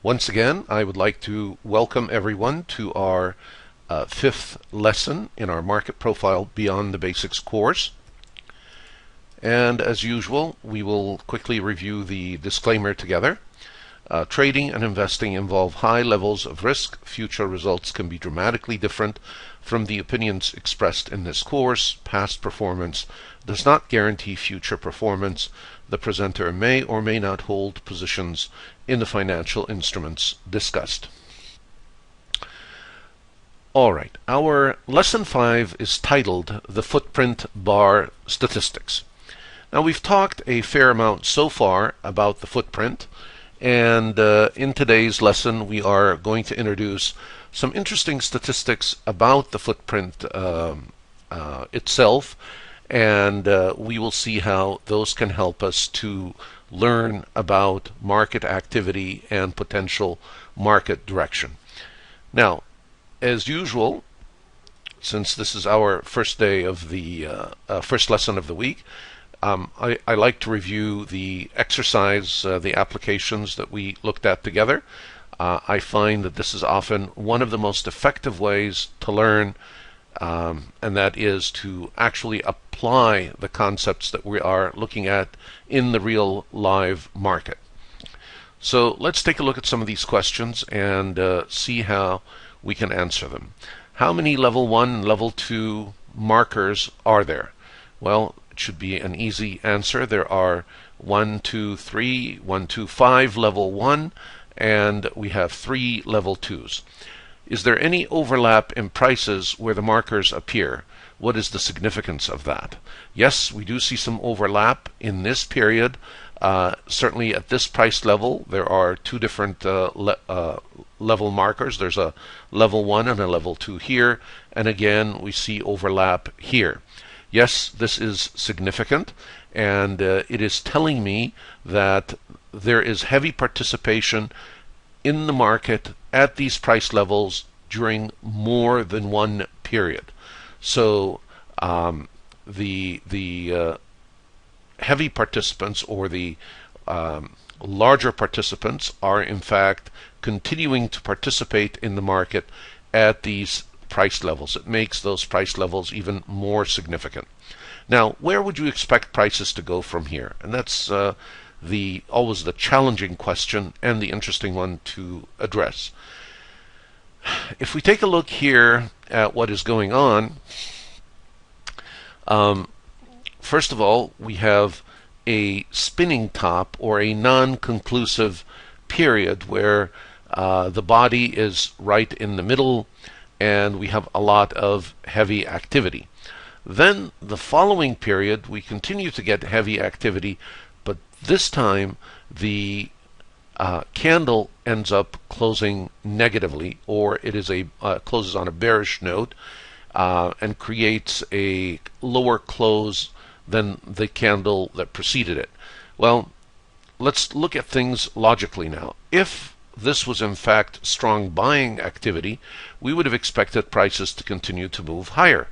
Once again, I would like to welcome everyone to our fifth lesson in our Market Profile Beyond the Basics course. And as usual, we will quickly review the disclaimer together. Trading and investing involve high levels of risk. Future results can be dramatically different from the opinions expressed in this course. Past performance does not guarantee future performance. The presenter may or may not hold positions in the financial instruments discussed. Alright, our lesson 5 is titled The Footprint Bar Statistics. Now we've talked a fair amount so far about the footprint, and in today's lesson we are going to introduce some interesting statistics about the footprint itself, and we will see how those can help us to learn about market activity and potential market direction. Now, as usual, since this is our first day of the first lesson of the week, I like to review the exercise, the applications that we looked at together. I find that this is often one of the most effective ways to learn, and that is to actually apply the concepts that we are looking at in the real live market. So let's take a look at some of these questions and see how we can answer them. How many level 1 and level 2 markers are there? Well, it should be an easy answer. There are 1, 2, 3, 1, 2, 5 level 1, and we have 3 level 2s. Is there any overlap in prices where the markers appear? What is the significance of that? Yes, we do see some overlap in this period. Certainly at this price level, there are two different level markers. There's a level 1 and a level 2 here, and again we see overlap here. Yes, this is significant, and it is telling me that there is heavy participation in the market at these price levels during more than one period. So the heavy participants, or the larger participants, are in fact continuing to participate in the market at these price levels. It makes those price levels even more significant. Now, where would you expect prices to go from here? And that's always the challenging question and the interesting one to address. If we take a look here at what is going on, first of all, we have a spinning top, or a non-conclusive period where the body is right in the middle and we have a lot of heavy activity. Then the following period we continue to get heavy activity, but this time the candle ends up closing negatively, or it is closes on a bearish note and creates a lower close than the candle that preceded it. Well, let's look at things logically now. If this was in fact strong buying activity, we would have expected prices to continue to move higher,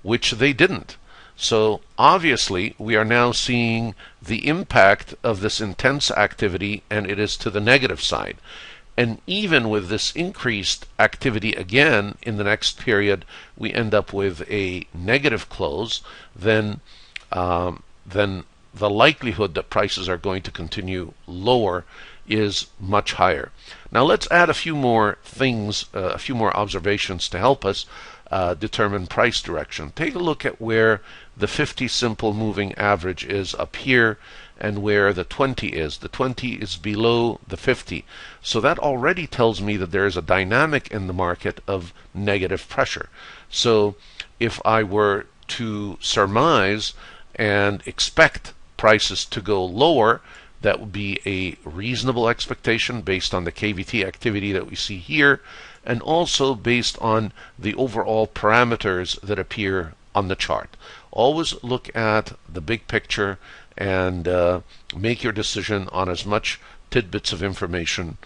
which they didn't. So obviously we are now seeing the impact of this intense activity, and it is to the negative side. And even with this increased activity again in the next period, we end up with a negative close, then the likelihood that prices are going to continue lower is much higher. Now let's add a few more things, a few more observations to help us determine price direction. Take a look at where the 50 simple moving average is up here and where the 20 is. The 20 is below the 50. So that already tells me that there is a dynamic in the market of negative pressure. So if I were to surmise and expect prices to go lower, that would be a reasonable expectation based on the KVT activity that we see here, and also based on the overall parameters that appear on the chart. Always look at the big picture and make your decision on as much tidbits of information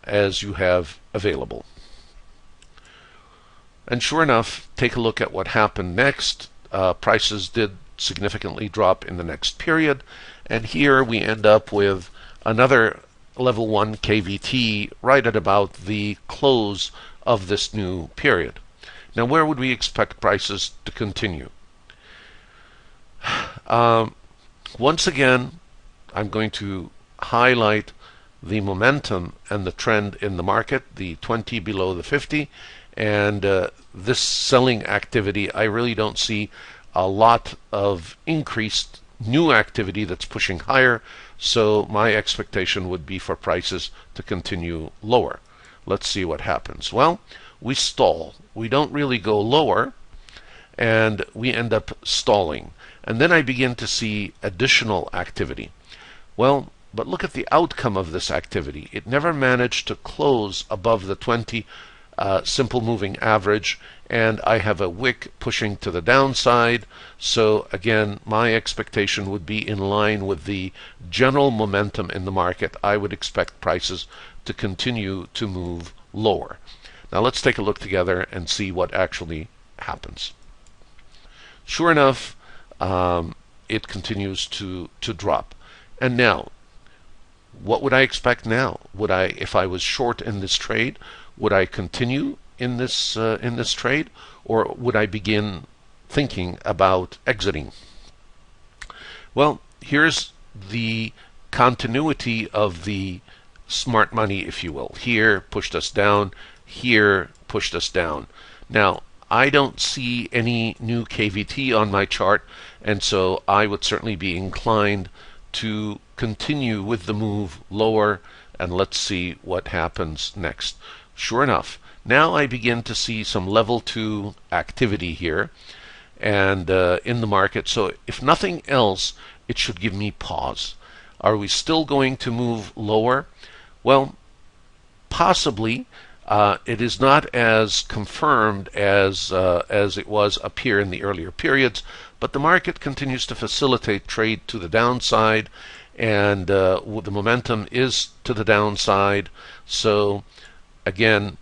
as you have available. And sure enough, take a look at what happened next. Prices did significantly drop in the next period, and here we end up with another level 1 KVT right at about the close of this new period. Now, where would we expect prices to continue? Once again, I'm going to highlight the momentum and the trend in the market, the 20 below the 50, and this selling activity. I really don't see a lot of increased new activity that's pushing higher, so my expectation would be for prices to continue lower. Let's see what happens. Well, we stall. We don't really go lower, and we end up stalling. And then I begin to see additional activity. Well, but look at the outcome of this activity. It never managed to close above the 20 simple moving average, and I have a wick pushing to the downside. So again, my expectation would be in line with the general momentum in the market. I would expect prices to continue to move lower. Now let's take a look together and see what actually happens. Sure enough, it continues to drop. And now, what would I expect now? Would I, if I was short in this trade, would I continue in this trade, or would I begin thinking about exiting? Well, here's the continuity of the smart money, if you will. Here pushed us down, here pushed us down. Now, I don't see any new KVT on my chart, and so I would certainly be inclined to continue with the move lower, and let's see what happens next. Sure enough, now I begin to see some level 2 activity here and in the market. So if nothing else, it should give me pause. Are we still going to move lower? Well, possibly. It is not as confirmed as it was up here in the earlier periods, but the market continues to facilitate trade to the downside, and the momentum is to the downside. So again,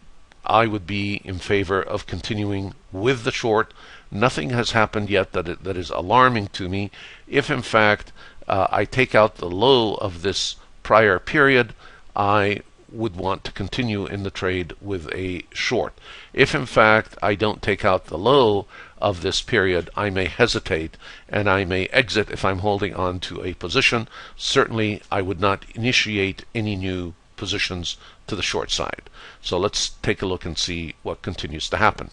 I would be in favor of continuing with the short. Nothing has happened yet that is alarming to me. If in fact I take out the low of this prior period, I would want to continue in the trade with a short. If in fact I don't take out the low of this period, I may hesitate and I may exit if I'm holding on to a position. Certainly I would not initiate any new positions to the short side. So let's take a look and see what continues to happen.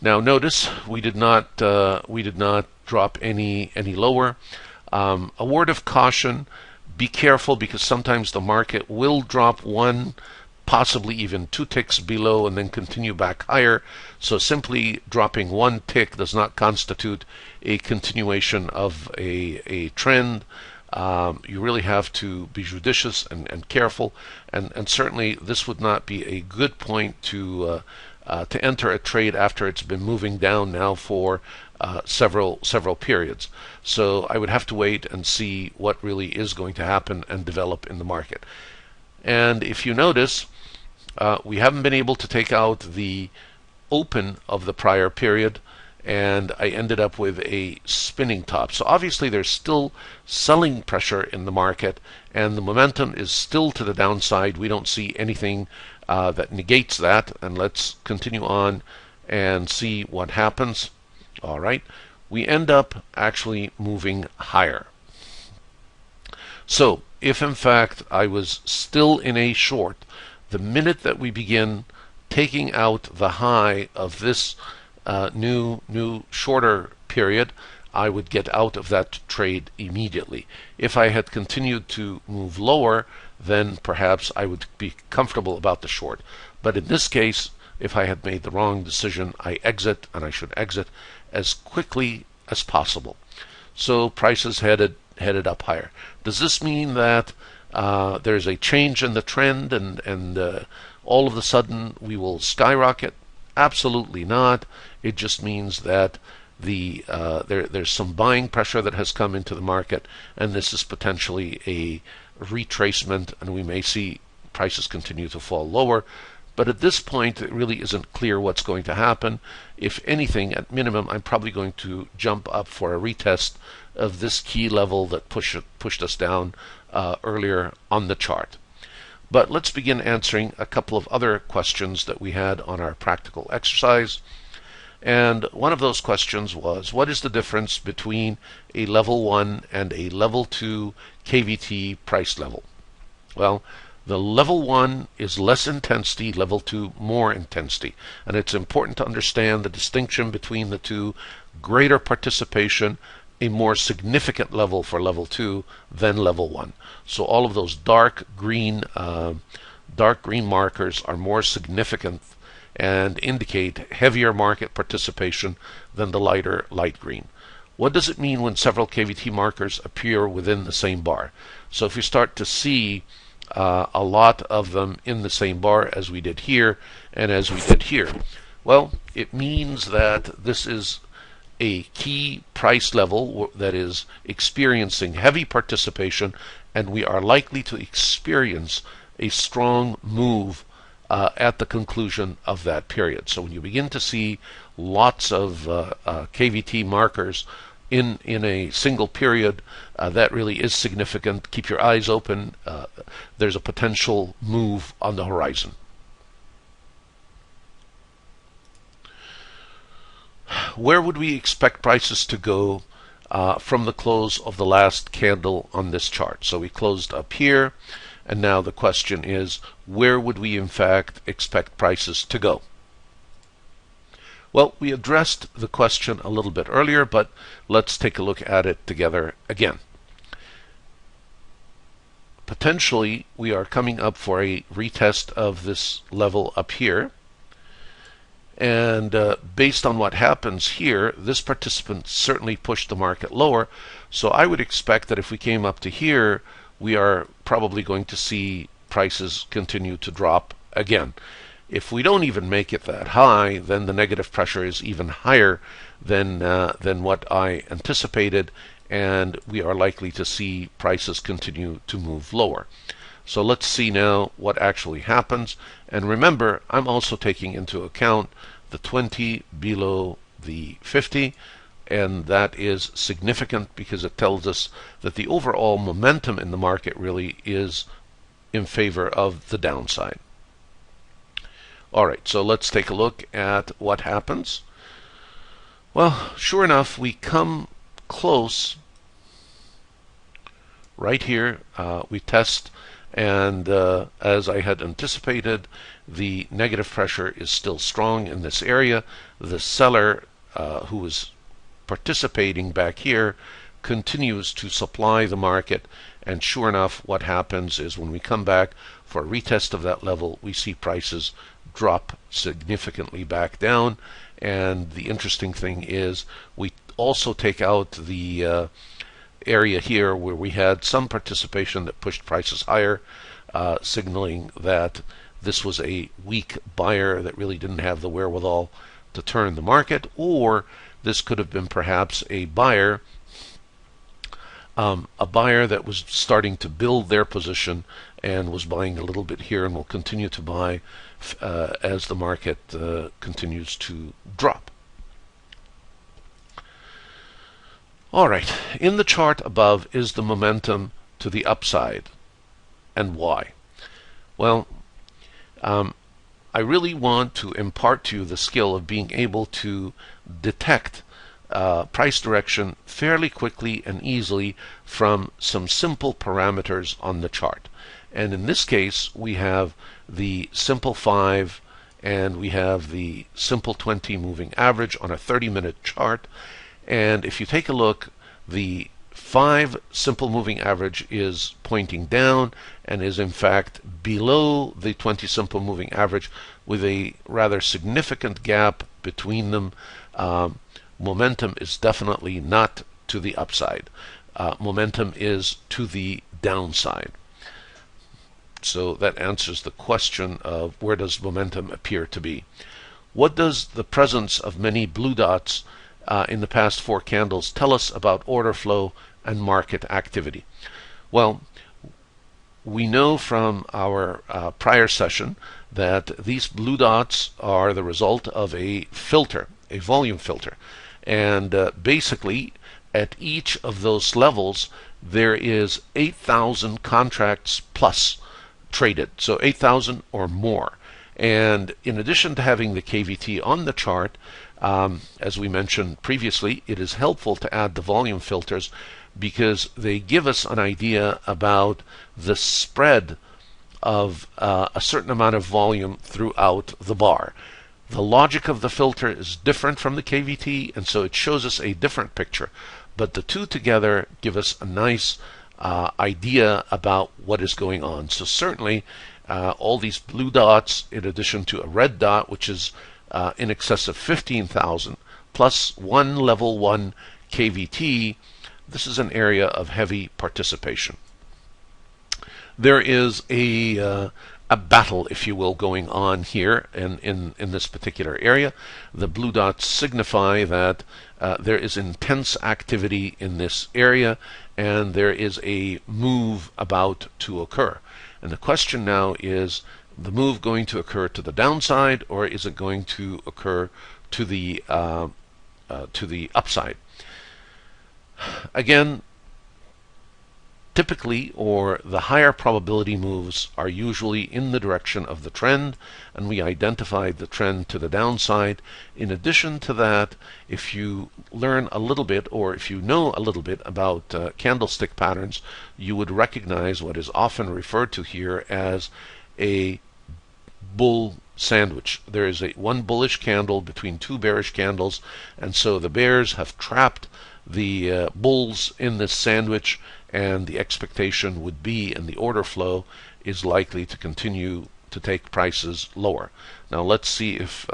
Now notice we did not drop any lower. A word of caution: be careful, because sometimes the market will drop one, possibly even 2 ticks below and then continue back higher. So simply dropping 1 tick does not constitute a continuation of a trend. You really have to be judicious and careful, and certainly this would not be a good point to enter a trade after it's been moving down now for several periods. So I would have to wait and see what really is going to happen and develop in the market. And if you notice, we haven't been able to take out the open of the prior period, and I ended up with a spinning top. So obviously there's still selling pressure in the market, and the momentum is still to the downside. We don't see anything that negates that, and let's continue on and see what happens. All right, we end up actually moving higher. So if in fact I was still in a short, the minute that we begin taking out the high of this new shorter period, I would get out of that trade immediately. If I had continued to move lower, then perhaps I would be comfortable about the short. But in this case, if I had made the wrong decision, I exit, and I should exit as quickly as possible. So prices headed up higher. Does this mean that there's a change in the trend and all of a sudden we will skyrocket? Absolutely not. It just means that there's some buying pressure that has come into the market, and this is potentially a retracement, and we may see prices continue to fall lower. But at this point, it really isn't clear what's going to happen. If anything, at minimum, I'm probably going to jump up for a retest of this key level that pushed us down earlier on the chart. But let's begin answering a couple of other questions that we had on our practical exercise. And one of those questions was, what is the difference between a level 1 and a level 2 KVT price level? Well, the level 1 is less intensity, level 2 more intensity. And it's important to understand the distinction between the two. Greater participation, a more significant level for level 2 than level 1. So all of those dark green markers are more significant and indicate heavier market participation than the lighter light green. What does it mean when several KVT markers appear within the same bar? So if you start to see a lot of them in the same bar as we did here and as we did here, well, it means that this is a key price level that is experiencing heavy participation, and we are likely to experience a strong move at the conclusion of that period. So when you begin to see lots of KVT markers in a single period, that really is significant. Keep your eyes open. There's a potential move on the horizon. Where would we expect prices to go from the close of the last candle on this chart? So we closed up here, and now the question is, where would we in fact expect prices to go? Well, we addressed the question a little bit earlier, but let's take a look at it together again. Potentially, we are coming up for a retest of this level up here. And based on what happens here, this participant certainly pushed the market lower. So I would expect that if we came up to here, we are probably going to see prices continue to drop again. If we don't even make it that high, then the negative pressure is even higher than what I anticipated, and we are likely to see prices continue to move lower. So let's see now what actually happens. And remember, I'm also taking into account the 20 below the 50, and that is significant because it tells us that the overall momentum in the market really is in favor of the downside. All right, so let's take a look at what happens. Well, sure enough, we come close right here. We test, and as I had anticipated, the negative pressure is still strong in this area. The seller, who is participating back here, continues to supply the market, and sure enough, what happens is when we come back for a retest of that level, we see prices drop significantly back down. And the interesting thing is we also take out the area here where we had some participation that pushed prices higher, signaling that this was a weak buyer that really didn't have the wherewithal to turn the market, or this could have been perhaps a buyer that was starting to build their position and was buying a little bit here and will continue to buy as the market continues to drop. All right, in the chart above is the momentum to the upside. And why? Well, I really want to impart to you the skill of being able to detect price direction fairly quickly and easily from some simple parameters on the chart. And in this case, we have the simple 5 and we have the simple 20 moving average on a 30-minute chart. And if you take a look, the 5 simple moving average is pointing down and is in fact below the 20 simple moving average with a rather significant gap between them. Momentum is definitely not to the upside. Momentum is to the downside. So that answers the question of where does momentum appear to be. What does the presence of many blue dots in the past 4 candles tell us about order flow and market activity? Well, we know from our prior session that these blue dots are the result of a filter, a volume filter. And basically, at each of those levels, there is 8,000 contracts plus traded, so 8,000 or more. And in addition to having the KVT on the chart, as we mentioned previously, it is helpful to add the volume filters because they give us an idea about the spread of a certain amount of volume throughout the bar. The logic of the filter is different from the KVT, and so it shows us a different picture. But the two together give us a nice idea about what is going on. So certainly all these blue dots, in addition to a red dot, which is in excess of 15,000, plus one level 1 KVT, this is an area of heavy participation. There is a battle, if you will, going on here in this particular area. The blue dots signify that there is intense activity in this area and there is a move about to occur. And the question now is, the move going to occur to the downside, or is it going to occur to the upside? Again, typically, or the higher probability moves are usually in the direction of the trend, and we identified the trend to the downside. In addition to that, if you learn a little bit, or if you know a little bit about candlestick patterns, you would recognize what is often referred to here as a bull sandwich. There is one bullish candle between two bearish candles, and so the bears have trapped the bulls in this sandwich, and the expectation would be, and the order flow is likely to continue to take prices lower. Now let's see if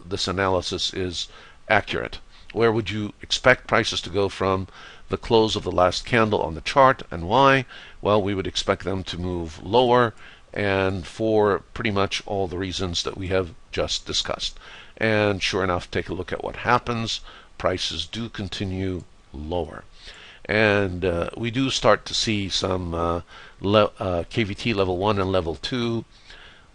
this analysis is accurate. Where would you expect prices to go from the close of the last candle on the chart, and why? Well, we would expect them to move lower, and for pretty much all the reasons that we have just discussed. And sure enough, take a look at what happens. Prices do continue lower. And we do start to see some KVT level 1 and level 2,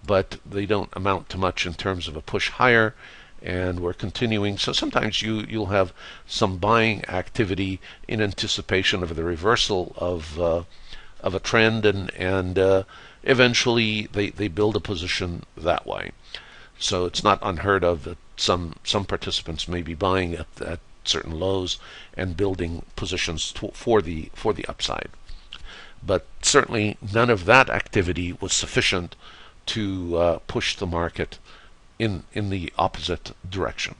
but they don't amount to much in terms of a push higher, and we're continuing. So sometimes you'll have some buying activity in anticipation of the reversal of a trend, and eventually they build a position that way. So it's not unheard of that some participants may be buying at certain lows and building positions for the upside. But certainly none of that activity was sufficient to push the market in the opposite direction.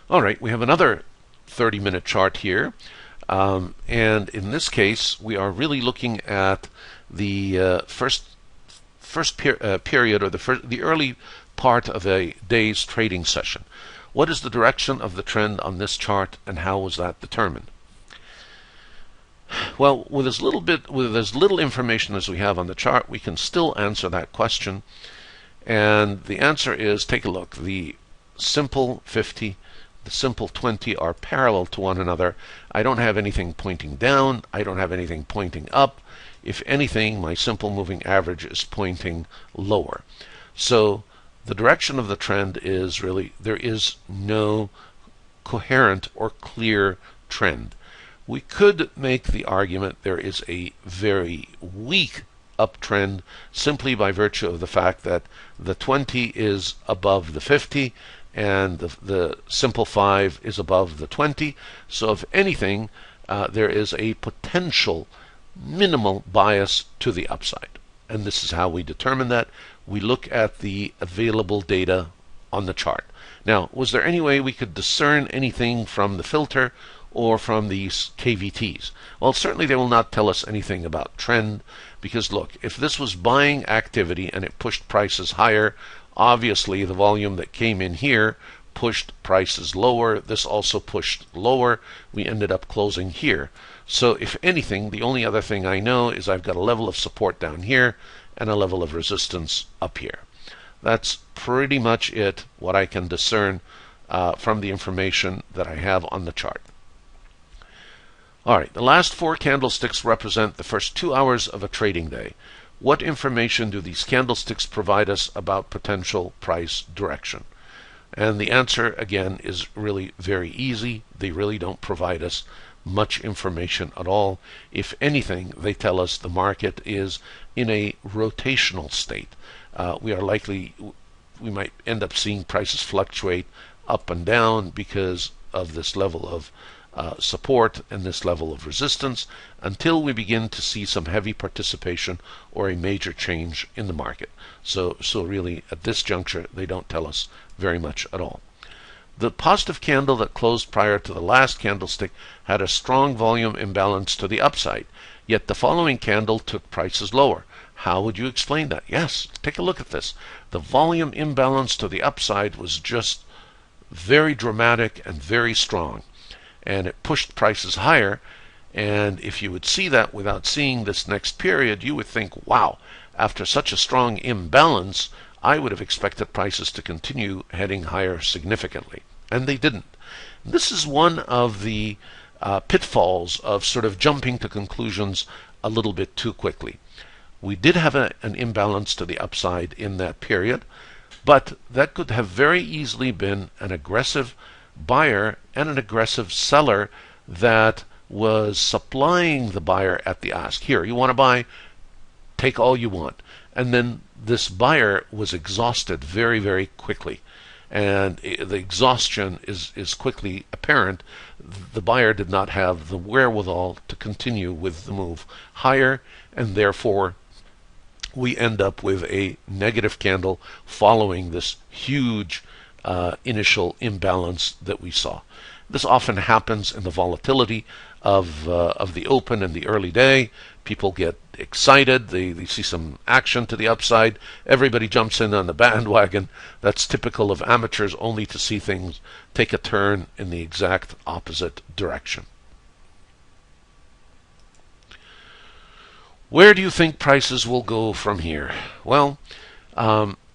All right, we have another 30-minute chart here, and in this case we are really looking at the first period, or the early part of a day's trading session. What is the direction of the trend on this chart, and how was that determined? Well, with as little information as we have on the chart, we can still answer that question. And the answer is, take a look. The simple 50, the simple 20 are parallel to one another. I don't have anything pointing down. I don't have anything pointing up. If anything, my simple moving average is pointing lower. So the direction of the trend is really, there is no coherent or clear trend. We could make the argument there is a very weak uptrend simply by virtue of the fact that the 20 is above the 50 and the simple 5 is above the 20. So if anything, there is a potential minimal bias to the upside. And this is how we determine that. We look at the available data on the chart. Now, was there any way we could discern anything from the filter or from these KVTs? Well, certainly they will not tell us anything about trend, because look, if this was buying activity and it pushed prices higher, obviously the volume that came in here pushed prices lower. This also pushed lower. We ended up closing here. So if anything, the only other thing I know is I've got a level of support down here and a level of resistance up here. That's pretty much it, what I can discern from the information that I have on the chart. All right, the last 4 candlesticks represent the first 2 hours of a trading day. What information do these candlesticks provide us about potential price direction? And the answer, again, is really very easy. They really don't provide us much information at all. If anything, they tell us the market is in a rotational state. We might end up seeing prices fluctuate up and down because of this level of support and this level of resistance until we begin to see some heavy participation or a major change in the market. So really, at this juncture, they don't tell us very much at all. The positive candle that closed prior to the last candlestick had a strong volume imbalance to the upside, yet the following candle took prices lower. How would you explain that? Yes, take a look at this. The volume imbalance to the upside was just very dramatic and very strong, and it pushed prices higher. And if you would see that without seeing this next period, you would think, wow, after such a strong imbalance, I would have expected prices to continue heading higher significantly. And they didn't. This is one of the pitfalls of sort of jumping to conclusions a little bit too quickly. We did have an imbalance to the upside in that period, but that could have very easily been an aggressive buyer and an aggressive seller that was supplying the buyer at the ask. Here, you want to buy? Take all you want. And then this buyer was exhausted very, very quickly. And the exhaustion is quickly apparent. The buyer did not have the wherewithal to continue with the move higher, and therefore we end up with a negative candle following this huge initial imbalance that we saw. This often happens in the volatility of the open and the early day. People get excited. They see some action to the upside. Everybody jumps in on the bandwagon. That's typical of amateurs, only to see things take a turn in the exact opposite direction. Where do you think prices will go from here? Well,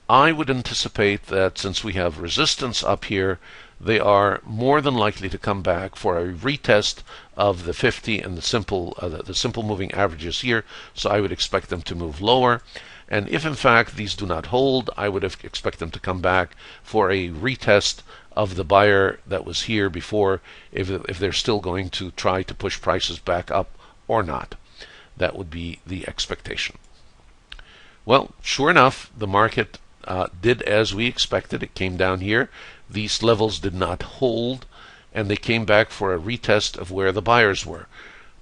I would anticipate that since we have resistance up here, they are more than likely to come back for a retest of the 50 and the simple moving averages here. So I would expect them to move lower. And if in fact these do not hold, I would expect them to come back for a retest of the buyer that was here before, if they're still going to try to push prices back up or not. That would be the expectation. Well, sure enough, the market did as we expected. It came down here. These levels did not hold, and they came back for a retest of where the buyers were.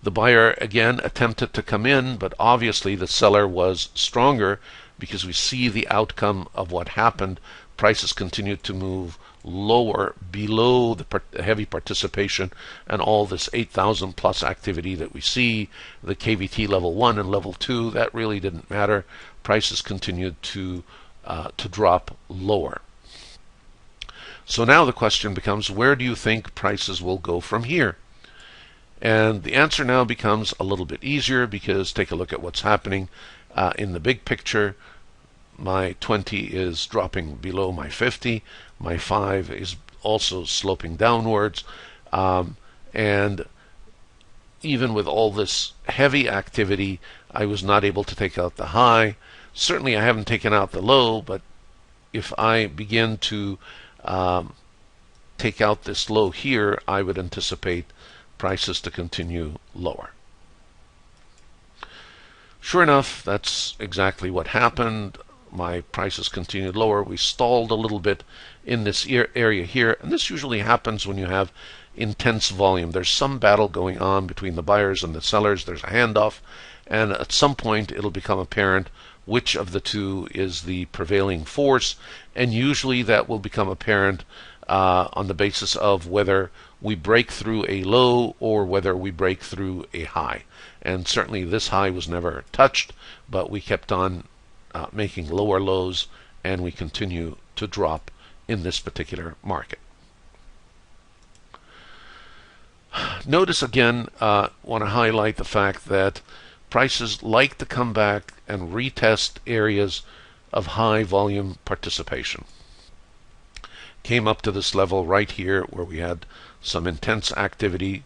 The buyer again attempted to come in, but obviously the seller was stronger because we see the outcome of what happened. Prices continued to move lower below the heavy participation and all this 8,000 plus activity that we see, the KVT level 1 and level 2, that really didn't matter. Prices continued to drop lower. So now the question becomes, where do you think prices will go from here? And the answer now becomes a little bit easier, because take a look at what's happening in the big picture. My 20 is dropping below my 50. My 5 is also sloping downwards. And even with all this heavy activity, I was not able to take out the high. Certainly I haven't taken out the low, but if I begin to take out this low here, I would anticipate prices to continue lower. Sure enough, that's exactly what happened. My prices continued lower. We stalled a little bit in this area here, and this usually happens when you have intense volume. There's some battle going on between the buyers and the sellers. There's a handoff, and at some point it'll become apparent which of the two is the prevailing force, and usually that will become apparent on the basis of whether we break through a low or whether we break through a high. And certainly this high was never touched, but we kept on making lower lows, and we continue to drop in this particular market. Notice again, want to highlight the fact that prices like to come back and retest areas of high volume participation. Came up to this level right here where we had some intense activity,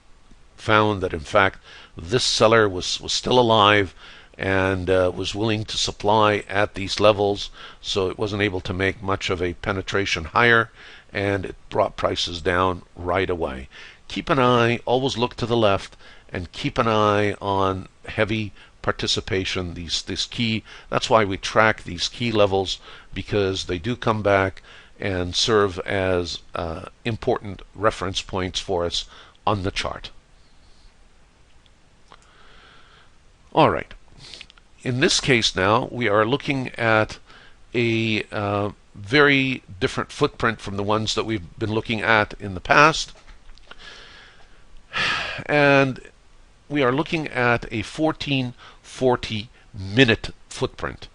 found that in fact this seller was still alive and was willing to supply at these levels, so it wasn't able to make much of a penetration higher, and it brought prices down right away. Keep an eye, always look to the left, and keep an eye on heavy participation. This key, that's why we track these key levels, because they do come back and serve as important reference points for us on the chart. All right. In this case now, we are looking at a very different footprint from the ones that we've been looking at in the past. And we are looking at a 1440 minute footprint.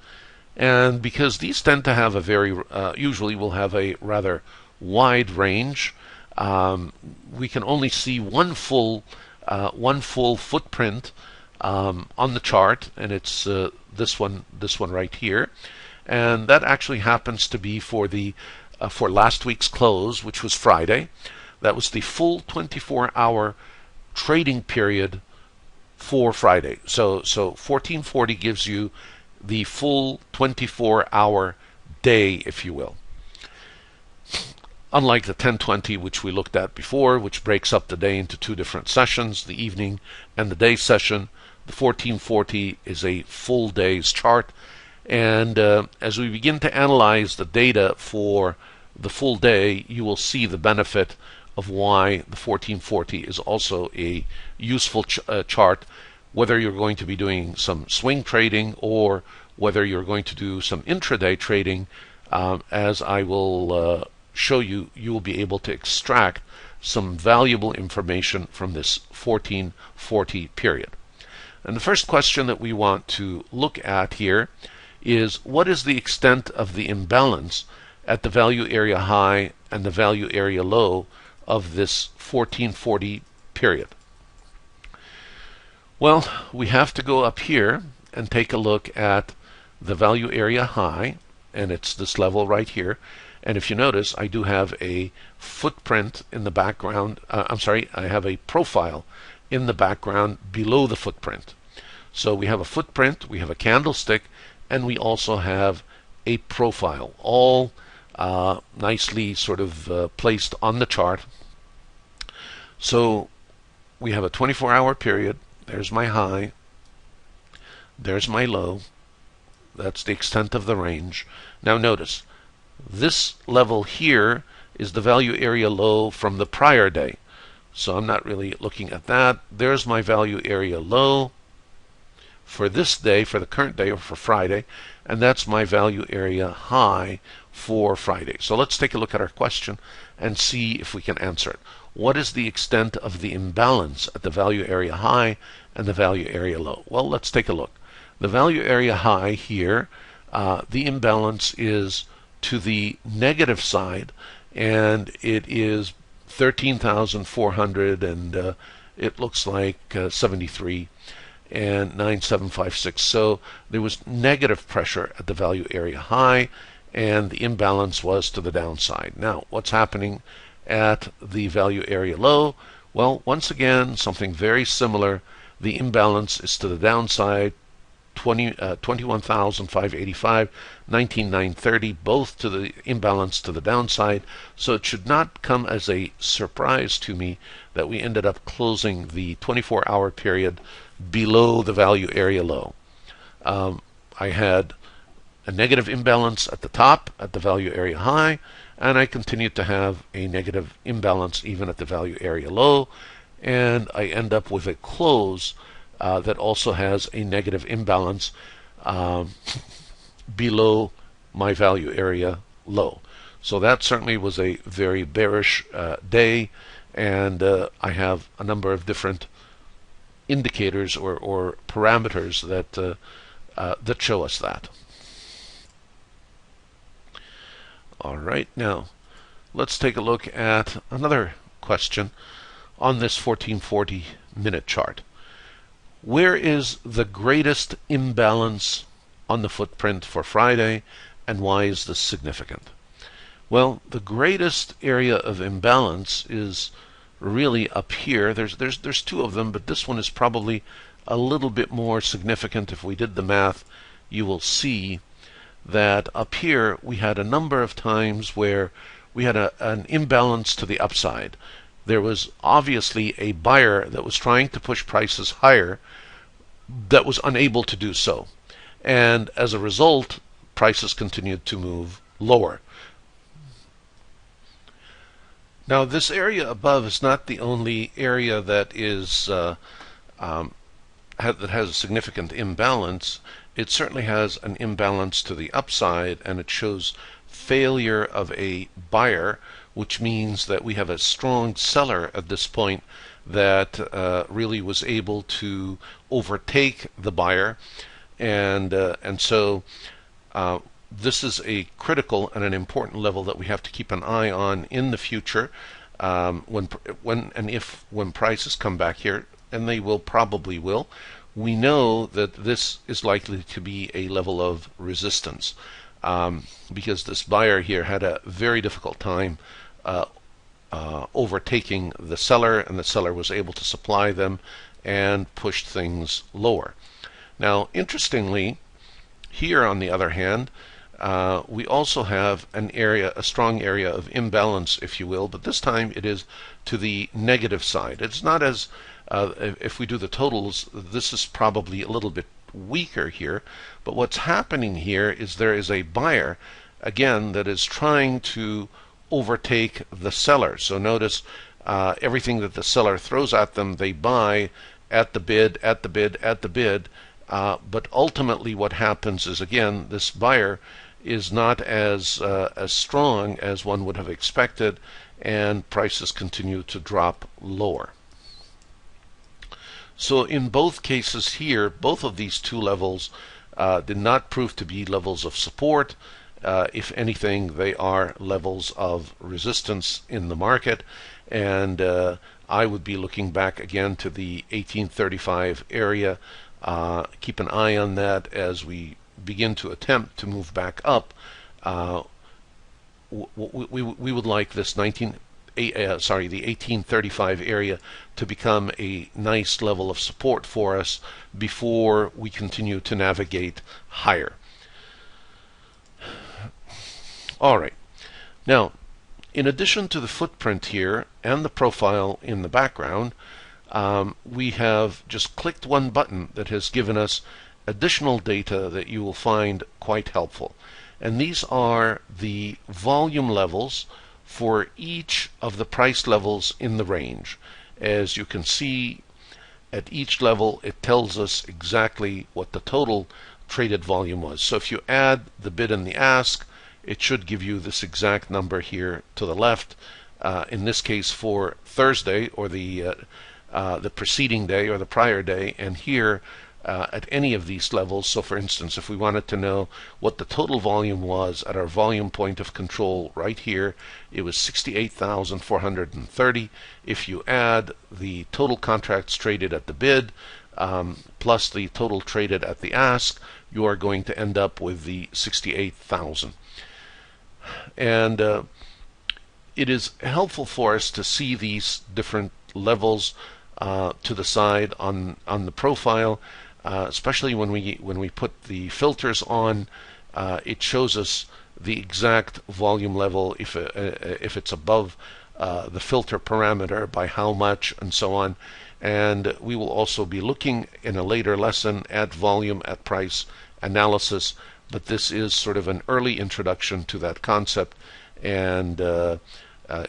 And because these tend to have a very, usually will have a rather wide range, we can only see one full footprint on the chart, and it's this one right here, and that actually happens to be for the for last week's close, which was Friday. That was the full 24-hour trading period for Friday. So 1440 gives you the full 24-hour day, if you will. Unlike the 1020, which we looked at before, which breaks up the day into two different sessions, the evening and the day session, the 1440 is a full day's chart. And as we begin to analyze the data for the full day, you will see the benefit of why the 1440 is also a useful chart, whether you're going to be doing some swing trading or whether you're going to do some intraday trading. As I will show you, you will be able to extract some valuable information from this 1440 period. And the first question that we want to look at here is, what is the extent of the imbalance at the value area high and the value area low of this 1440 period? Well, we have to go up here and take a look at the value area high, and it's this level right here. And if you notice, I do have a footprint in the background. I have a profile in the background below the footprint. So we have a footprint, we have a candlestick, and we also have a profile, all nicely sort of placed on the chart. So we have a 24-hour period. There's my high, there's my low. That's the extent of the range. Now notice, this level here is the value area low from the prior day. So I'm not really looking at that. There's my value area low for this day, for the current day, or for Friday, and that's my value area high for Friday. So let's take a look at our question and see if we can answer it. What is the extent of the imbalance at the value area high and the value area low? Well, let's take a look. The value area high here, the imbalance is to the negative side, and it is 13,400, and it looks like 73 and 9756. So there was negative pressure at the value area high, and the imbalance was to the downside. Now, what's happening at the value area low? Well, once again, something very similar. The imbalance is to the downside, 21,585, 19,930, both to the imbalance to the downside. So it should not come as a surprise to me that we ended up closing the 24-hour period below the value area low. I had a negative imbalance at the top at the value area high, and I continued to have a negative imbalance even at the value area low, and I end up with a close that also has a negative imbalance below my value area low. So that certainly was a very bearish day, and I have a number of different indicators or parameters that that show us that. All right, now let's take a look at another question on this 1440 minute chart. Where is the greatest imbalance on the footprint for Friday, and why is this significant? Well, the greatest area of imbalance is really up here. There's two of them, but this one is probably a little bit more significant. If we did the math, you will see that up here we had a number of times where we had an imbalance to the upside. There was obviously a buyer that was trying to push prices higher that was unable to do so. And as a result, prices continued to move lower. Now, this area above is not the only area that has a significant imbalance. It certainly has an imbalance to the upside, and it shows failure of a buyer, which means that we have a strong seller at this point that really was able to overtake the buyer, and so this is a critical and an important level that we have to keep an eye on in the future when prices come back here, and they probably will. We know that this is likely to be a level of resistance because this buyer here had a very difficult time overtaking the seller, and the seller was able to supply them and push things lower. Now, interestingly, here on the other hand, we also have a strong area of imbalance, if you will, but this time it is to the negative side. It's not as if we do the totals, this is probably a little bit weaker here, but what's happening here is there is a buyer, again, that is trying to overtake the seller. So notice everything that the seller throws at them, they buy at the bid, at the bid, at the bid, but ultimately what happens is, again, this buyer is not as strong as one would have expected, and prices continue to drop lower. So in both cases here, both of these two levels did not prove to be levels of support. If anything, they are levels of resistance in the market, and I would be looking back again to the 1835 area. Keep an eye on that as we begin to attempt to move back up. We would like this the 1835 area to become a nice level of support for us before we continue to navigate higher. All right. Now, in addition to the footprint here and the profile in the background, we have just clicked one button that has given us additional data that you will find quite helpful. And these are the volume levels for each of the price levels in the range. As you can see, at each level it tells us exactly what the total traded volume was. So if you add the bid and the ask, it should give you this exact number here to the left. In this case for Thursday, or the preceding day or the prior day, and here at any of these levels. So for instance, if we wanted to know what the total volume was at our volume point of control right here, it was 68,430. If you add the total contracts traded at the bid plus the total traded at the ask, you are going to end up with the 68,000. And it is helpful for us to see these different levels to the side on the profile, especially when we put the filters on. It shows us the exact volume level, if it's above the filter parameter, by how much, and so on. And we will also be looking in a later lesson at volume at price analysis, but this is sort of an early introduction to that concept, and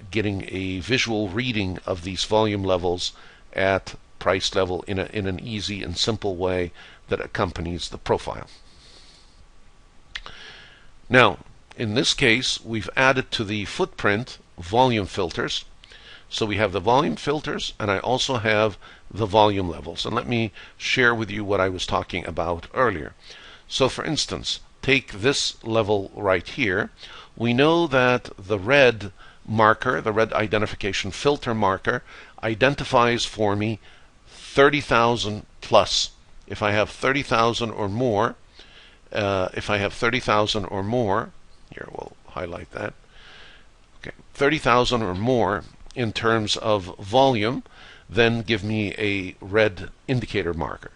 getting a visual reading of these volume levels at price level in an easy and simple way that accompanies the profile. Now, in this case, we've added to the footprint volume filters. So we have the volume filters, and I also have the volume levels. And let me share with you what I was talking about earlier. So for instance, take this level right here. We know that the red marker, the red identification filter marker, identifies for me 30,000 plus. If I have 30,000 or more, here we'll highlight that. Okay, 30,000 or more, in terms of volume, then give me a red indicator marker.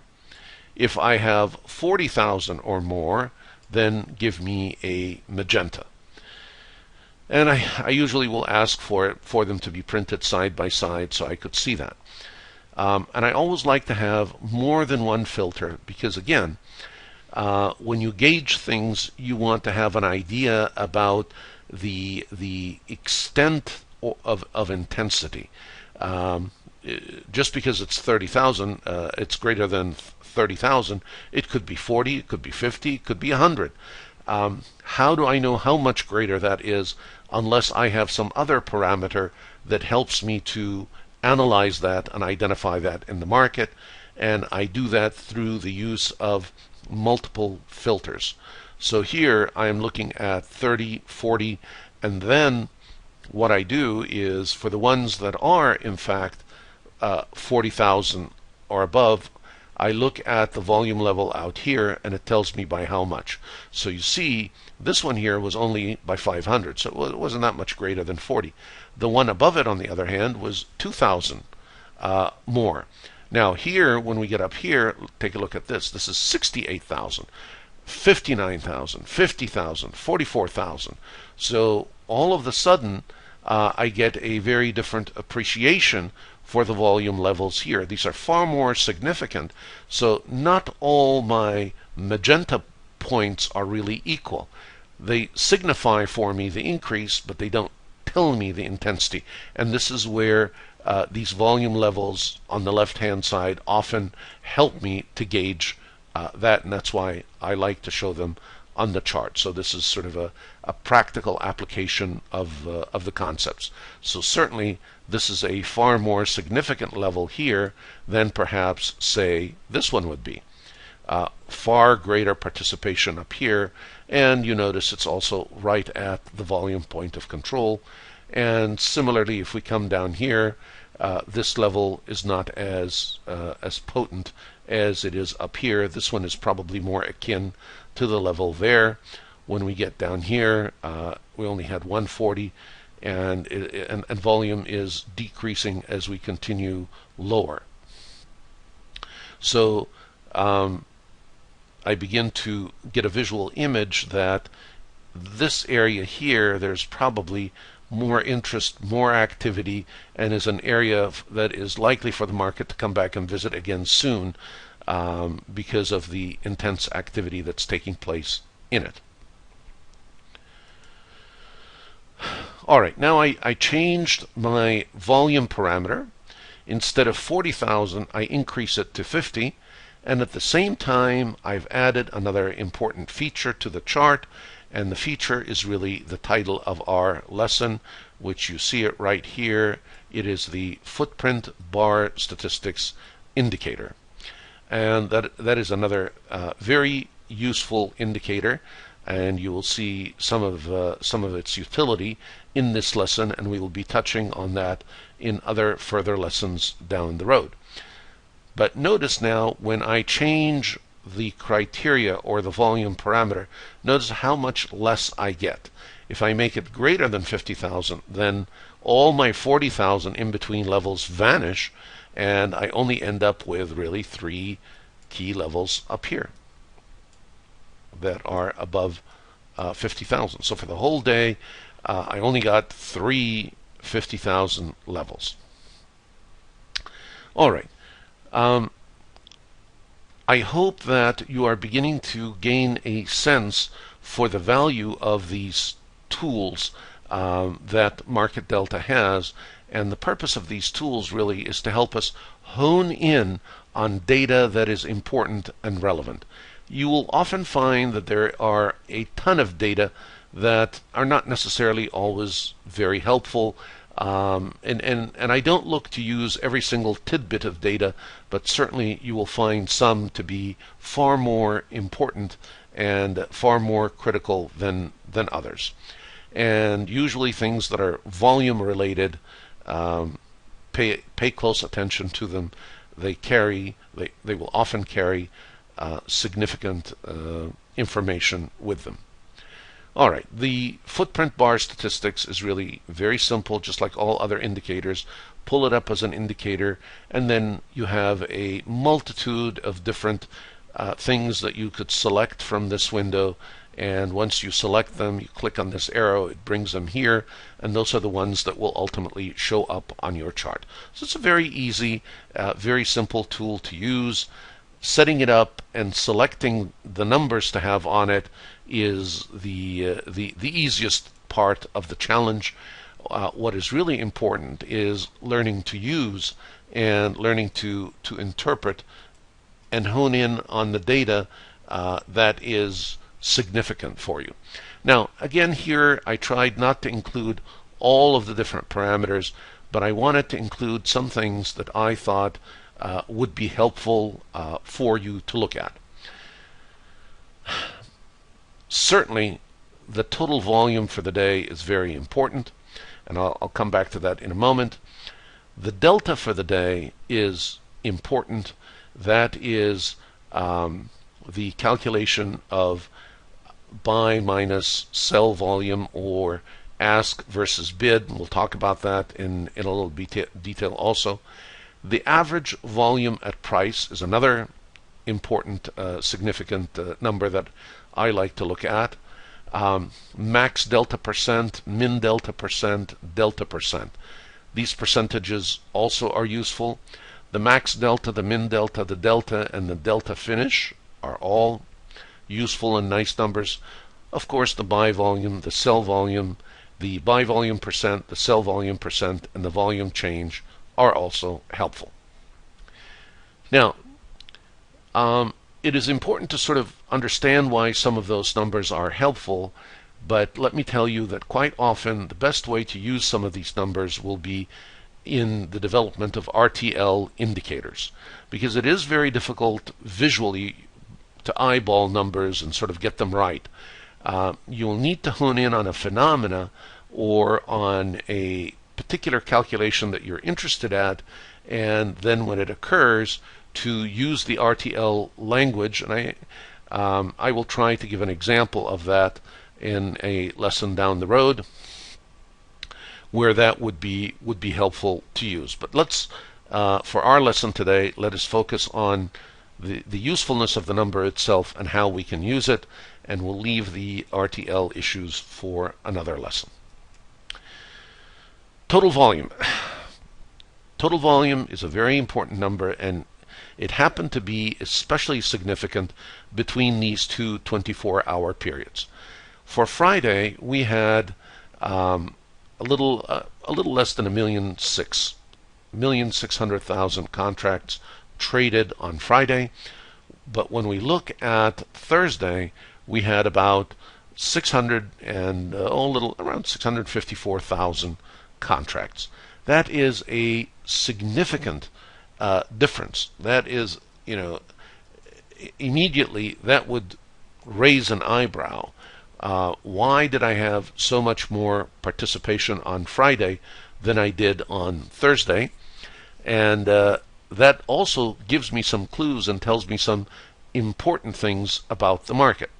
If I have 40,000 or more, then give me a magenta. And I usually will ask for them to be printed side by side so I could see that. And I always like to have more than one filter because, again, when you gauge things, you want to have an idea about the extent of intensity. Just because it's 30,000, it's greater than 30,000. It could be 40, it could be 50, it could be 100. How do I know how much greater that is unless I have some other parameter that helps me to analyze that and identify that in the market? And I do that through the use of multiple filters. So here I am looking at 30, 40, and then what I do is for the ones that are in fact 40,000 or above, I look at the volume level out here and it tells me by how much. So you see this one here was only by 500, so it wasn't that much greater than 40. The one above it, on the other hand, was 2,000 more. Now here, when we get up here, take a look at this. This is 68,000, 59,000, 50,000, 44,000. So all of a sudden, I get a very different appreciation for the volume levels here. These are far more significant. So not all my magenta points are really equal. They signify for me the increase, but they don't tell me the intensity. And this is where these volume levels on the left-hand side often help me to gauge that, and that's why I like to show them on the chart. So this is sort of a practical application of the concepts. So certainly this is a far more significant level here than perhaps, say, this one would be. Far greater participation up here, and you notice it's also right at the volume point of control. And similarly, if we come down here, this level is not as potent as it is up here. This one is probably more akin to the level there. When we get down here, we only had 140, and volume is decreasing as we continue lower. So I begin to get a visual image that this area here, there's probably more interest, more activity, and is an area that is likely for the market to come back and visit again soon because of the intense activity that's taking place in it. All right, now I changed my volume parameter. Instead of 40,000, I increase it to 50, and at the same time, I've added another important feature to the chart, and the feature is really the title of our lesson, which you see it right here. It is the footprint bar statistics indicator. And that is another very useful indicator, and you will see some of its utility in this lesson, and we will be touching on that in other further lessons down the road. But notice now, when I change the criteria or the volume parameter, notice how much less I get. If I make it greater than 50,000, then all my 40,000 in between levels vanish, and I only end up with really 3 key levels up here that are above 50,000. So for the whole day, I only got 3 50,000 levels. All right. I hope that you are beginning to gain a sense for the value of these tools that Market Delta has, and the purpose of these tools really is to help us hone in on data that is important and relevant. You will often find that there are a ton of data that are not necessarily always very helpful, and I don't look to use every single tidbit of data, but certainly you will find some to be far more important and far more critical than others. And usually things that are volume related, pay close attention to them. They will often carry significant information with them. All right, the footprint bar statistics is really very simple, just like all other indicators. Pull it up as an indicator, and then you have a multitude of different things that you could select from this window. And once you select them, you click on this arrow, it brings them here, and those are the ones that will ultimately show up on your chart. So it's a very easy, very simple tool to use. Setting it up and selecting the numbers to have on it is the easiest part of the challenge. What is really important is learning to use and learning to interpret and hone in on the data that is significant for you. Now, again, here I tried not to include all of the different parameters, but I wanted to include some things that I thought would be helpful for you to look at. Certainly, the total volume for the day is very important, and I'll come back to that in a moment. The delta for the day is important. That is the calculation of buy minus sell volume, or ask versus bid. We'll talk about that in a little detail also. The average volume at price is another important, significant number that I like to look at. Max delta percent, min delta percent, delta percent. These percentages also are useful. The max delta, the min delta, the delta, and the delta finish are all useful and nice numbers. Of course, the buy volume, the sell volume, the buy volume percent, the sell volume percent, and the volume change are also helpful. Now, it is important to sort of understand why some of those numbers are helpful, but let me tell you that quite often the best way to use some of these numbers will be in the development of RTL indicators, because it is very difficult visually to eyeball numbers and sort of get them right. You'll need to hone in on a phenomena or on a particular calculation that you're interested at, and then when it occurs, to use the RTL language. And I will try to give an example of that in a lesson down the road where that would be helpful to use. But let's, for our lesson today, let us focus on the usefulness of the number itself and how we can use it, and we'll leave the RTL issues for another lesson. Total volume. Total volume is a very important number, and it happened to be especially significant between these two 24-hour periods. For Friday, we had a little less than 1,600,000 contracts traded on Friday. But when we look at Thursday, we had about around 654,000 contracts. That is a significant difference. That is, immediately that would raise an eyebrow. Why did I have so much more participation on Friday than I did on Thursday? And that also gives me some clues and tells me some important things about the market.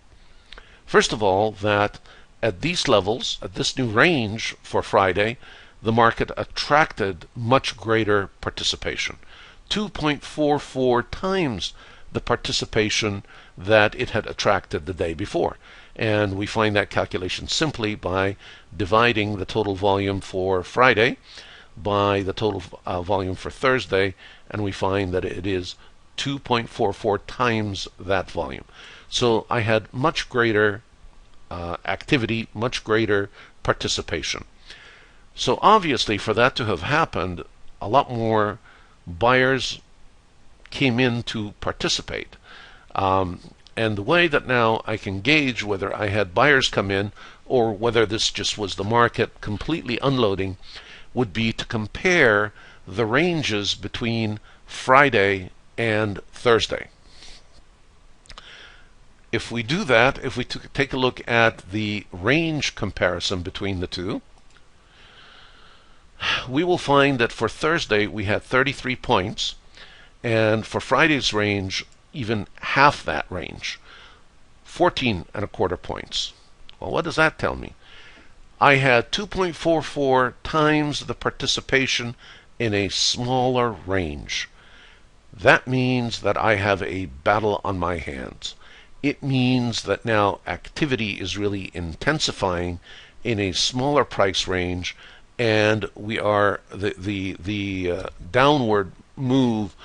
First of all, that at these levels, at this new range for Friday, the market attracted much greater participation. 2.44 times the participation that it had attracted the day before. And we find that calculation simply by dividing the total volume for Friday by the total volume for Thursday, and we find that it is 2.44 times that volume. So I had much greater activity, much greater participation. So obviously, for that to have happened, a lot more buyers came in to participate. And the way that now I can gauge whether I had buyers come in or whether this just was the market completely unloading would be to compare the ranges between Friday and Thursday. If we do that, if we take a look at the range comparison between the two, we will find that for Thursday we had 33 points, and for Friday's range, even half that range, 14 1/4 points. Well, what does that tell me? I had 2.44 times the participation in a smaller range. That means that I have a battle on my hands. It means that now activity is really intensifying in a smaller price range, and we are the downward move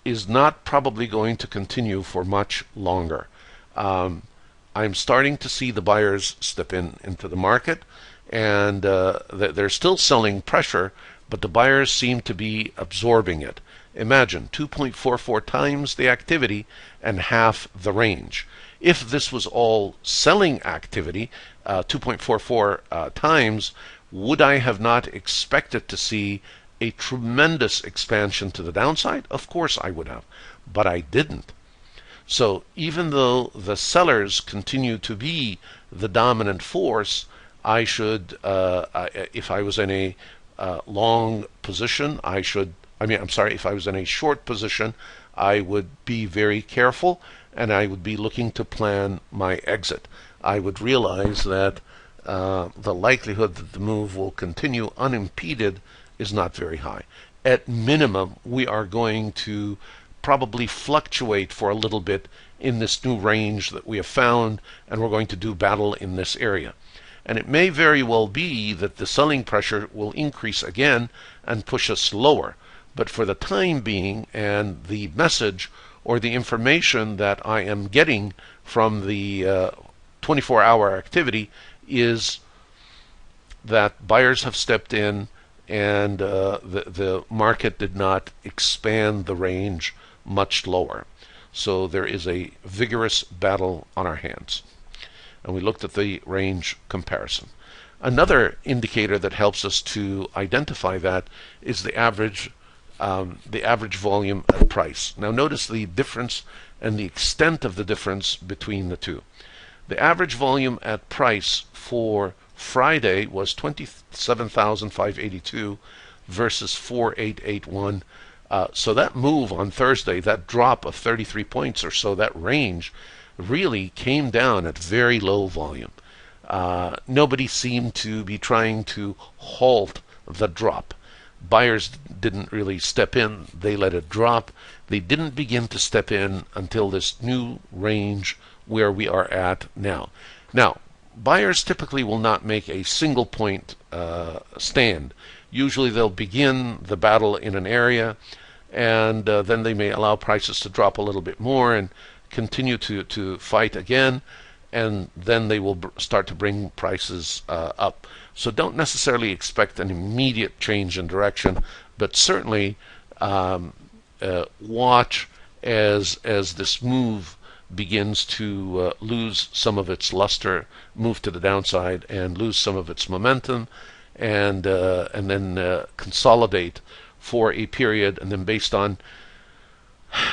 is not probably going to continue for much longer. I'm starting to see the buyers step into the market, and they're still selling pressure, but the buyers seem to be absorbing it. Imagine 2.44 times the activity and half the range. If this was all selling activity, 2.44 times, would I have not expected to see a tremendous expansion to the downside? Of course I would have, but I didn't. So even though the sellers continue to be the dominant force, I should, if I was in a long position, if I was in a short position, I would be very careful, and I would be looking to plan my exit. I would realize that the likelihood that the move will continue unimpeded is not very high. At minimum, we are going to probably fluctuate for a little bit in this new range that we have found, and we're going to do battle in this area. And it may very well be that the selling pressure will increase again and push us lower. But for the time being, and the message or the information that I am getting from the 24-hour activity is that buyers have stepped in, and the market did not expand the range much lower. So there is a vigorous battle on our hands. And we looked at the range comparison. Another indicator that helps us to identify that is the average volume at price. Now notice the difference and the extent of the difference between the two. The average volume at price for Friday was 27,582 versus 4,881. So that move on Thursday, that drop of 33 points or so, that range really came down at very low volume. Nobody seemed to be trying to halt the drop. Buyers didn't really step in. They let it drop. They didn't begin to step in until this new range where we are at now. Now, buyers typically will not make a single point stand. Usually they'll begin the battle in an area, and then they may allow prices to drop a little bit more and continue to fight again, and then they will start to bring prices up. So don't necessarily expect an immediate change in direction, but certainly watch as this move begins to lose some of its luster, move to the downside, and lose some of its momentum, and then consolidate for a period, and then based on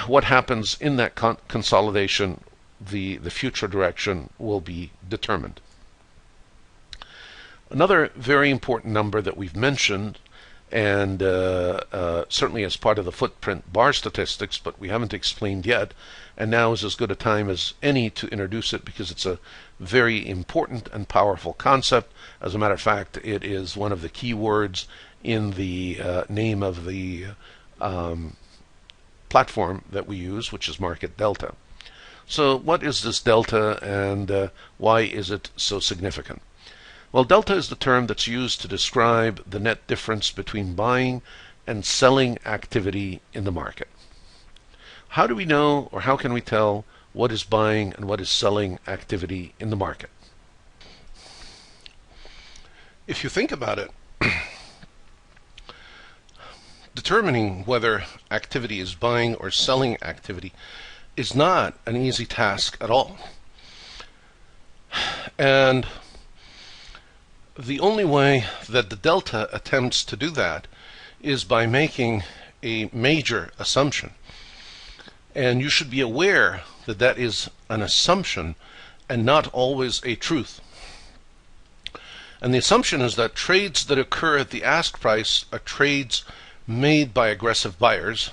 what happens in that consolidation, the future direction will be determined. Another very important number that we've mentioned, and certainly as part of the footprint bar statistics, but we haven't explained yet, and now is as good a time as any to introduce it because it's a very important and powerful concept. As a matter of fact, it is one of the key words in the name of the platform that we use, which is market delta. So what is this delta, and why is it so significant? Well, delta is the term that's used to describe the net difference between buying and selling activity in the market. How do we know, or how can we tell, what is buying and what is selling activity in the market? If you think about it, determining whether activity is buying or selling activity is not an easy task at all. And the only way that the delta attempts to do that is by making a major assumption. And you should be aware that that is an assumption and not always a truth. And the assumption is that trades that occur at the ask price are trades made by aggressive buyers,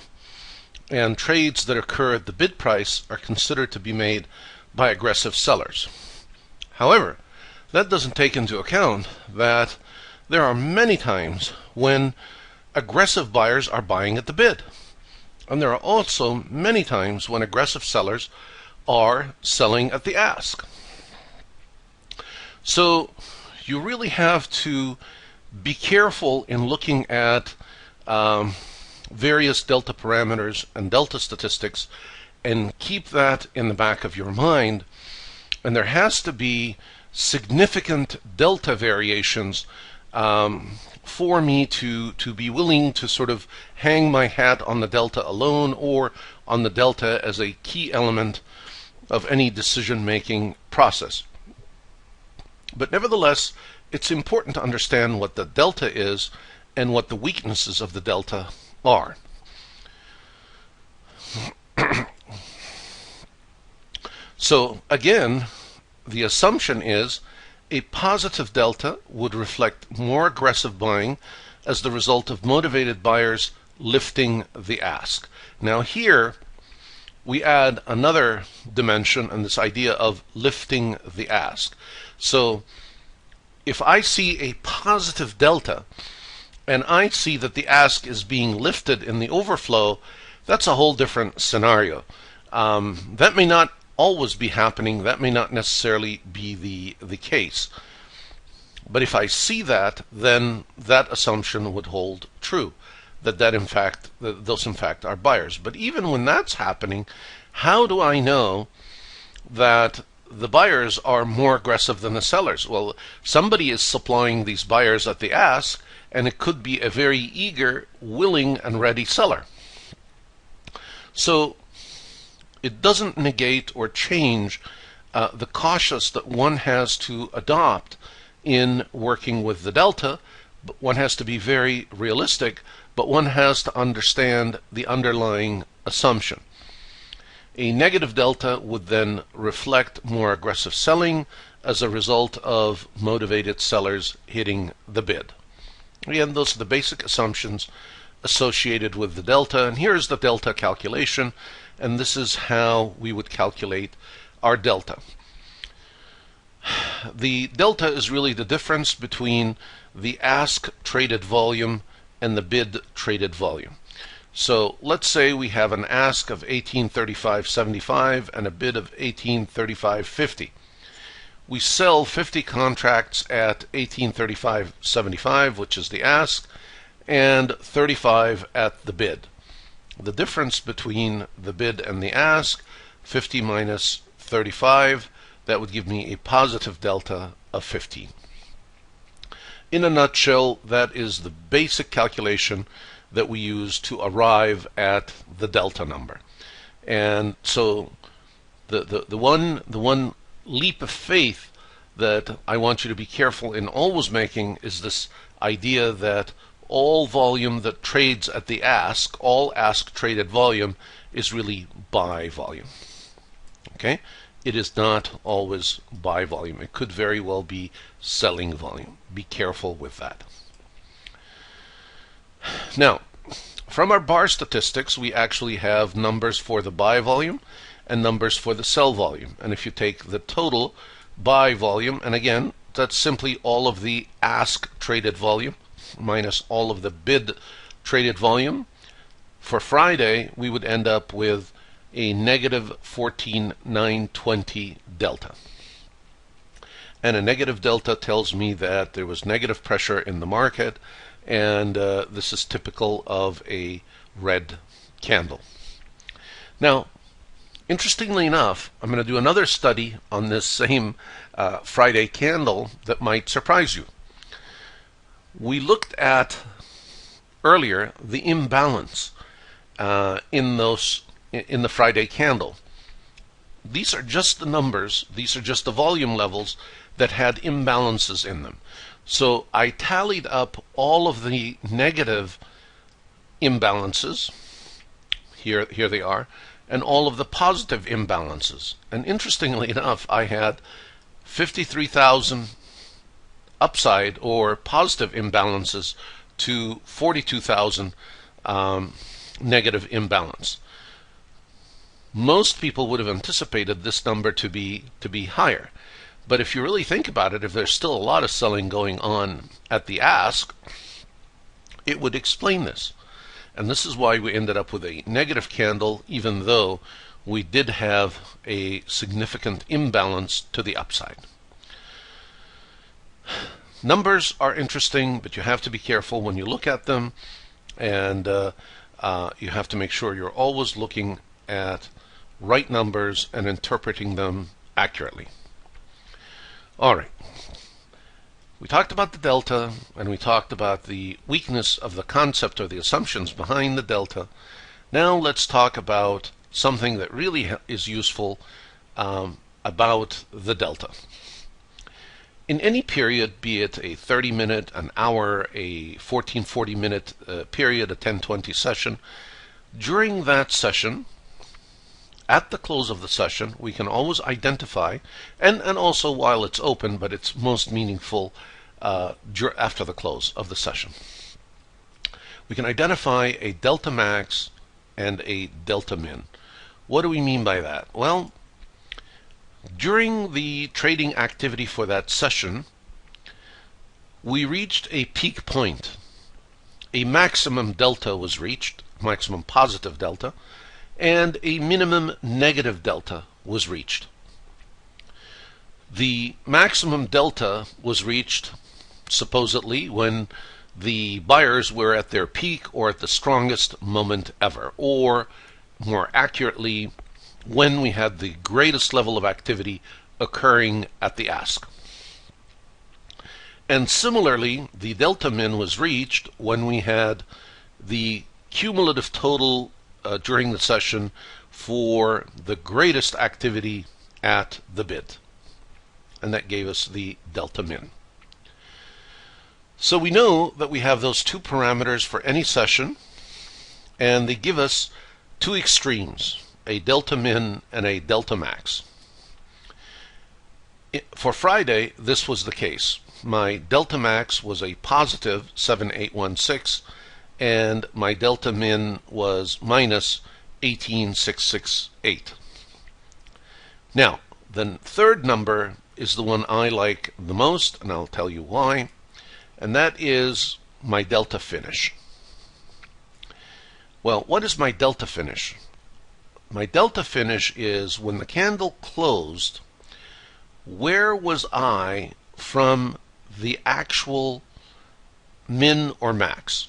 and trades that occur at the bid price are considered to be made by aggressive sellers. However, that doesn't take into account that there are many times when aggressive buyers are buying at the bid. And there are also many times when aggressive sellers are selling at the ask. So you really have to be careful in looking at various delta parameters and delta statistics, and keep that in the back of your mind. And there has to be significant delta variations for me to be willing to sort of hang my hat on the delta alone, or on the delta as a key element of any decision-making process. But nevertheless, it's important to understand what the delta is and what the weaknesses of the delta are. So again, the assumption is a positive delta would reflect more aggressive buying as the result of motivated buyers lifting the ask. Now here we add another dimension, and this idea of lifting the ask. So if I see a positive delta and I see that the ask is being lifted in the overflow, that's a whole different scenario. That may not always be happening. That may not necessarily be the case. But if I see that, then that assumption would hold true, that those in fact are buyers. But even when that's happening, how do I know that the buyers are more aggressive than the sellers? Well, somebody is supplying these buyers at the ask, and it could be a very eager, willing, and ready seller. So it doesn't negate or change the cautious that one has to adopt in working with the delta. But one has to be very realistic, but one has to understand the underlying assumption. A negative delta would then reflect more aggressive selling as a result of motivated sellers hitting the bid. Again, those are the basic assumptions associated with the delta, and here's the delta calculation, and this is how we would calculate our delta. The delta is really the difference between the ask traded volume and the bid traded volume. So let's say we have an ask of 1835.75 and a bid of 1835.50. We sell 50 contracts at 1835.75, which is the ask, and 35 at the bid. The difference between the bid and the ask, 50 minus 35, that would give me a positive delta of 15. In a nutshell, that is the basic calculation that we use to arrive at the delta number. And so the one leap of faith that I want you to be careful in always making is this idea that all volume that trades at the ask, all ask traded volume, is really buy volume. Okay? It is not always buy volume. It could very well be selling volume. Be careful with that. Now, from our bar statistics, we actually have numbers for the buy volume and numbers for the sell volume. And if you take the total buy volume, and again, that's simply all of the ask traded volume minus all of the bid traded volume, for Friday we would end up with a negative 14,920 delta. And a negative delta tells me that there was negative pressure in the market, and this is typical of a red candle. Now, interestingly enough, I'm going to do another study on this same Friday candle that might surprise you. We looked at earlier the imbalance in the Friday candle. These are just the numbers, these are just the volume levels that had imbalances in them. So I tallied up all of the negative imbalances, here they are, and all of the positive imbalances. And interestingly enough, I had 53,000 upside or positive imbalances to 42,000 negative imbalance. Most people would have anticipated this number to be higher, But if you really think about it, if there's still a lot of selling going on at the ask, it would explain this. And this is why we ended up with a negative candle, even though we did have a significant imbalance to the upside. Numbers are interesting, but you have to be careful when you look at them, and you have to make sure you're always looking at right numbers and interpreting them accurately. All right. We talked about the delta, and we talked about the weakness of the concept or the assumptions behind the delta. Now let's talk about something that really is useful about the delta. In any period, be it a 30-minute, an hour, a 14-40-minute period, a 10-20 session, during that session, at the close of the session, we can always identify, and also while it's open, but it's most meaningful after the close of the session. We can identify a delta max and a delta min. What do we mean by that? Well, during the trading activity for that session, we reached a peak point. A maximum delta was reached, maximum positive delta, and a minimum negative delta was reached. The maximum delta was reached supposedly when the buyers were at their peak or at the strongest moment ever, or more accurately, when we had the greatest level of activity occurring at the ask. And similarly, the delta min was reached when we had the cumulative total during the session for the greatest activity at the bid. And that gave us the delta min. So we know that we have those two parameters for any session, and they give us two extremes, a delta min and a delta max. For Friday, this was the case. My delta max was a positive 7816, and my delta min was minus 18668. Now, the third number is the one I like the most, and I'll tell you why, and that is my delta finish. Well, what is my delta finish? My delta finish is when the candle closed, where was I from the actual min or max?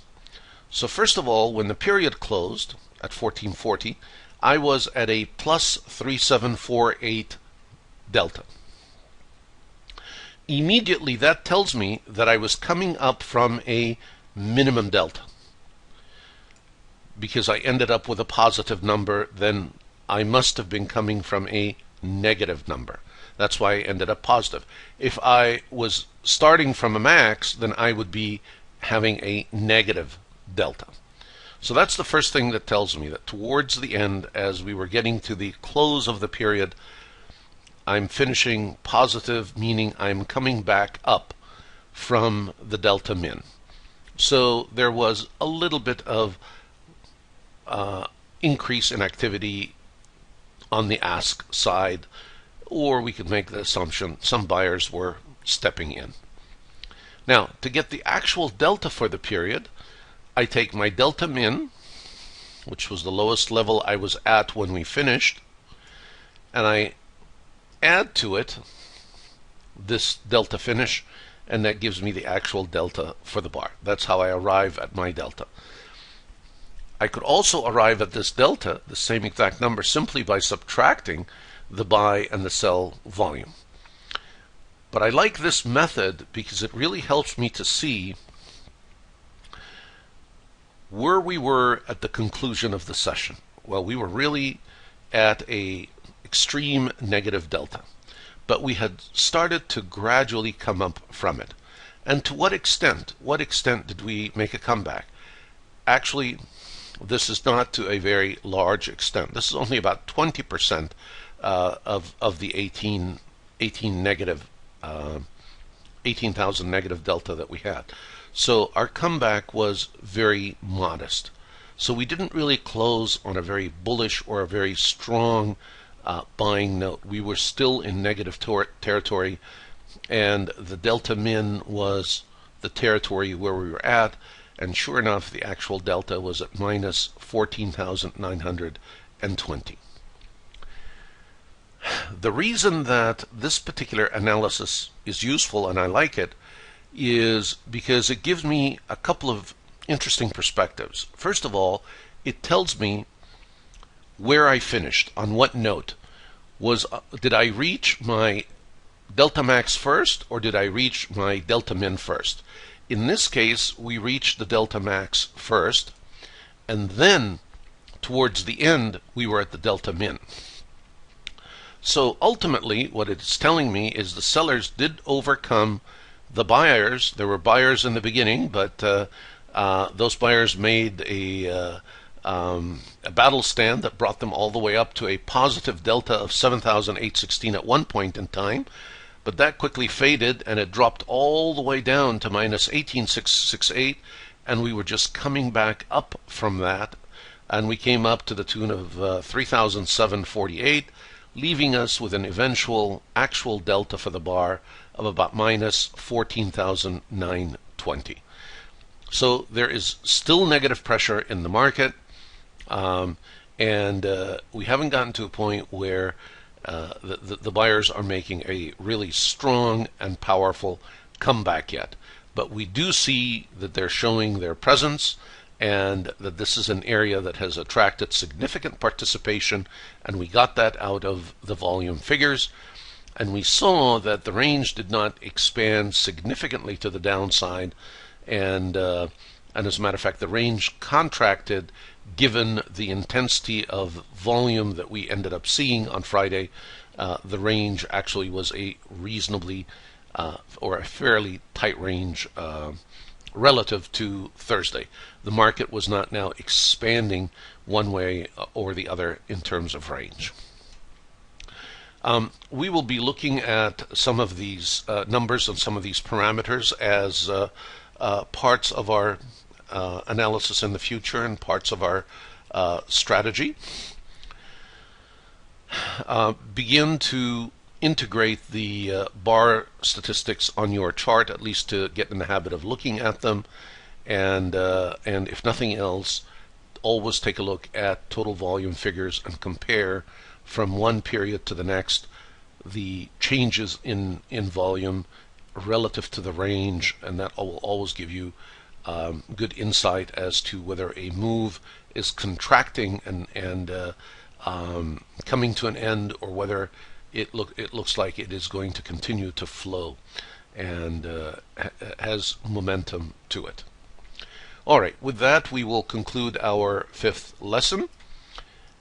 So first of all, when the period closed at 1440, I was at a plus 3748 delta. Immediately that tells me that I was coming up from a minimum delta. Because I ended up with a positive number, then I must have been coming from a negative number. That's why I ended up positive. If I was starting from a max, then I would be having a negative delta. So that's the first thing that tells me that towards the end, as we were getting to the close of the period, I'm finishing positive, meaning I'm coming back up from the delta min. So there was a little bit of increase in activity on the ask side, or we could make the assumption some buyers were stepping in. Now, to get the actual delta for the period, I take my delta min, which was the lowest level I was at when we finished, and I add to it this delta finish, and that gives me the actual delta for the bar. That's how I arrive at my delta. I could also arrive at this delta, the same exact number, simply by subtracting the buy and the sell volume. But I like this method because it really helps me to see where we were at the conclusion of the session. Well, we were really at a extreme negative delta, but we had started to gradually come up from it. And to what extent? What extent did we make a comeback? Actually, this is not to a very large extent. This is only about 20% of the 18,000 negative delta that we had. So our comeback was very modest. So we didn't really close on a very bullish or a very strong buying note. We were still in negative territory, and the delta min was the territory where we were at, and sure enough, the actual delta was at minus 14,920. The reason that this particular analysis is useful, and I like it, is because it gives me a couple of interesting perspectives. First of all, it tells me where I finished, on what note. Did I reach my delta max first, or did I reach my delta min first? In this case, we reached the delta max first, and then towards the end, we were at the delta min. So ultimately, what it's telling me is the sellers did overcome the buyers. There were buyers in the beginning, but those buyers made a battle stand that brought them all the way up to a positive delta of 7,816 at one point in time. But that quickly faded, and it dropped all the way down to minus 18,668, and we were just coming back up from that, and we came up to the tune of 3,748, leaving us with an eventual actual delta for the bar of about minus 14,920. So there is still negative pressure in the market, and we haven't gotten to a point where the buyers are making a really strong and powerful comeback yet. But we do see that they're showing their presence, and that this is an area that has attracted significant participation, and we got that out of the volume figures. And we saw that the range did not expand significantly to the downside, and as a matter of fact, the range contracted given the intensity of volume that we ended up seeing on Friday. The range actually was a reasonably or a fairly tight range relative to Thursday. The market was not now expanding one way or the other in terms of range. We will be looking at some of these numbers and some of these parameters as parts of our analysis in the future and parts of our strategy. Begin to integrate the bar statistics on your chart, at least to get in the habit of looking at them, and if nothing else, always take a look at total volume figures and compare from one period to the next the changes in volume relative to the range, and that will always give you good insight as to whether a move is contracting and coming to an end, or whether it looks like it is going to continue to flow and has momentum to it. All right, with that, we will conclude our fifth lesson.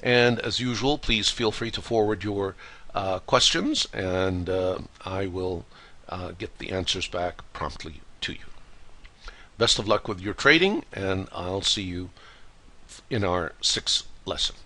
And as usual, please feel free to forward your questions, and I will get the answers back promptly to you. Best of luck with your trading, and I'll see you in our sixth lesson.